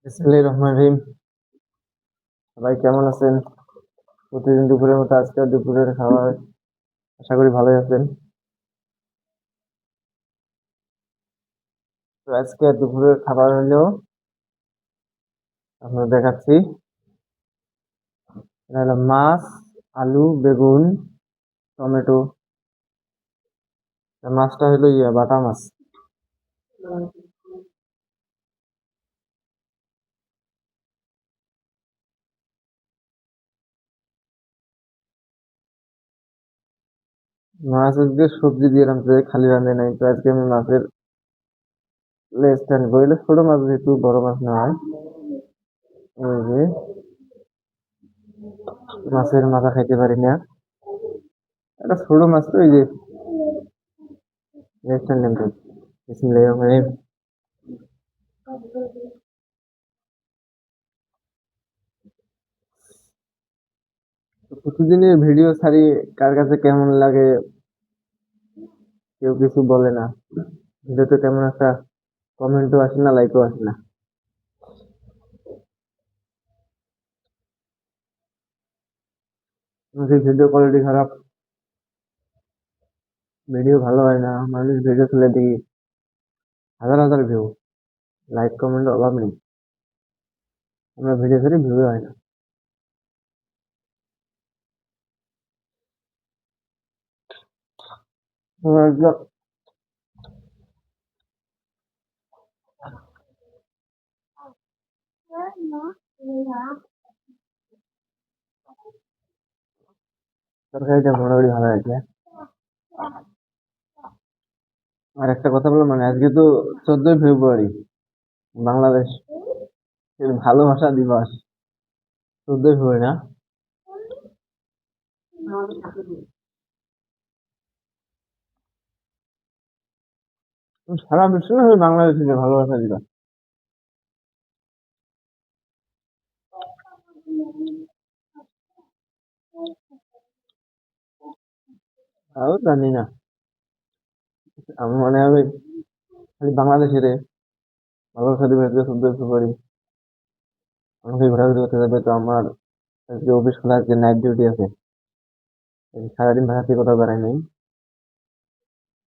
বিসমিল্লাহির রহমানির রহিম। সবাই কেমন আছেন? প্রতিদিন দুপুরের মতো আজকে দুপুরের খাবার, আশা করি ভালোই আছেন। তো আজকে দুপুরের খাবার হলো, আপনাদের দেখাচ্ছি। এটা হলো মাছ, আলু, বেগুন, টমেটো। আর মাছটা হলো বাটা মাছ। মাছ আজকে সবজি দিয়ে রাঁধতে, খালি রাঁধে নাই। তো আজকে আমি মাছের লেজটা নিবো। এগুলো ছোট মাছ, যেহেতু বড় মাছ না হয়। এই যে মাছের মাথা খাইতে পারি না, এটা ছোট মাছ, তো এই যে লেজটা নিতে। বিসমিল্লাহির রহমানির রহিম। তো প্রতিদিনের ভিডিও ছাড়ি, কার কাছে কেমন লাগে কেউ কিছু বলে না। ভিডিওতে তেমন একটা কমেন্টও আসে না, লাইকও আসে না। আমাদের ভিডিও কোয়ালিটি খারাপ, ভিডিও ভালো হয় না। মানুষ ভিডিও তুলে দেখি হাজার হাজার ভিউ, লাইক কমেন্ট অভাব নেই। আমরা ভিডিও ছাড়ি, ভিউ হয় না। আমরা একদম তরকারিটা মোটামুটি ভালো হয়েছে। আর একটা কথা বললাম, মানে আজকে তো 14ই ফেব্রুয়ারি, বাংলাদেশ ভালোবাসা দিবস। 14ই ফেব্রুয়ারি না? সারা বিশ্ব বাংলাদেশের ভালোবাসা দিবস। তাও জানি না, আমার মনে হবে খালি বাংলাদেশের ভালোবাসা দিবস 14ই ফেব্রুয়ারি। আমাকে ঘোরাঘুরি করতে যাবে, তো আমার আজকে অফিস খোলা, আজকে নাইট ডিউটি আছে। এই সারাদিন বাসা থেকে কোথাও বেড়াই নাই।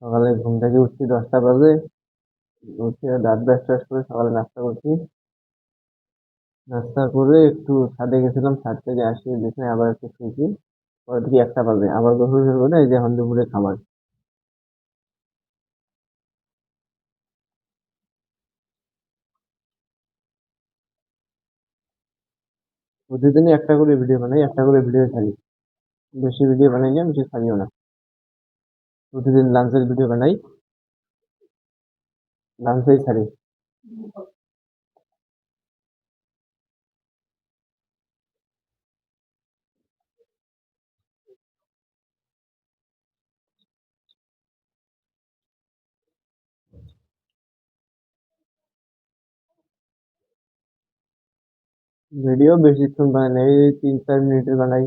সকালে ঘুম থেকে উঠছি 10টা বাজে, উঠে দাঁত ব্রাশ টাশ করে সকালে নাস্তা করছি। নাস্তা করে একটু ছাদে গেছিলাম, ছাদ থেকে আসি দেখে আবার একটু শুয়েছি। পরে থেকে 1টা বাজে, আবার গোসল করে এই যে এখন দুপুরে খাবার। প্রতিদিনই একটা করে ভিডিও বানাই, একটা করে ভিডিও ছাড়ি। বেশি ভিডিও বানাই না, বেশি ছাড়িও না। প্রতিদিন লাঞ্চের ভিডিও বানাই, লাঞ্চেই ছাড়ি। ভিডিও বেশিক্ষণ বানাই না, এই 3-4 মিনিটের বানাই।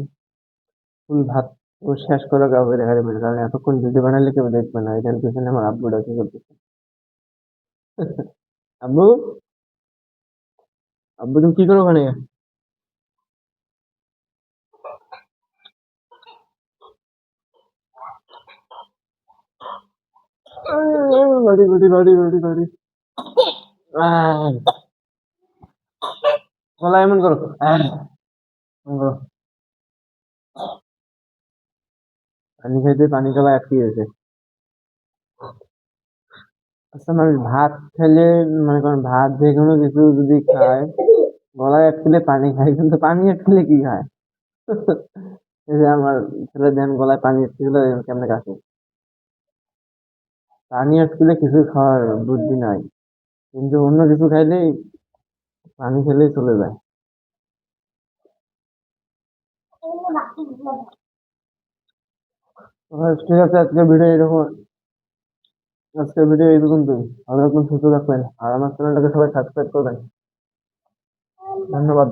ফুল ভাত ও শেষ করে কাউকে দেখা যাবে না, কারণ এতক্ষণ ভিডিও বানালে কেউ দেখবে না। এখানে পিছনে আমার আব্বু ডাকে করতেছে। আব্বু, আব্বু তুমি কি করো ওখানে? বাড়ি বাড়ি বাড়ি বাড়ি বাড়ি। গলা এমন করো, এমন করো। পানি খাইতে পানি গলা আটকে গেছে। আচ্ছা, মানুষ ভাত খেলে, মনে করেন ভাত যে কোনো কিছু যদি খায়, গলায় আটকেলে পানি খায়, কিন্তু পানি আটকেলে কি খায়? এই যে আমার ছেলে দেন গলায় পানি আটকে গেলে কেমনে কাশে। পানি আটকেলে কিছু খাওয়ার বুদ্ধি নাই, কিন্তু অন্য কিছু খাইলেই, পানি খেলেই চলে যায়। তো ঠিক আছে, আজকের ভিডিও এরকম তুই ভালো থাকবেন, সুস্থ থাকবেন, আর আমার চ্যানেলটাকে সবাই সাবস্ক্রাইব করবেন। ধন্যবাদ।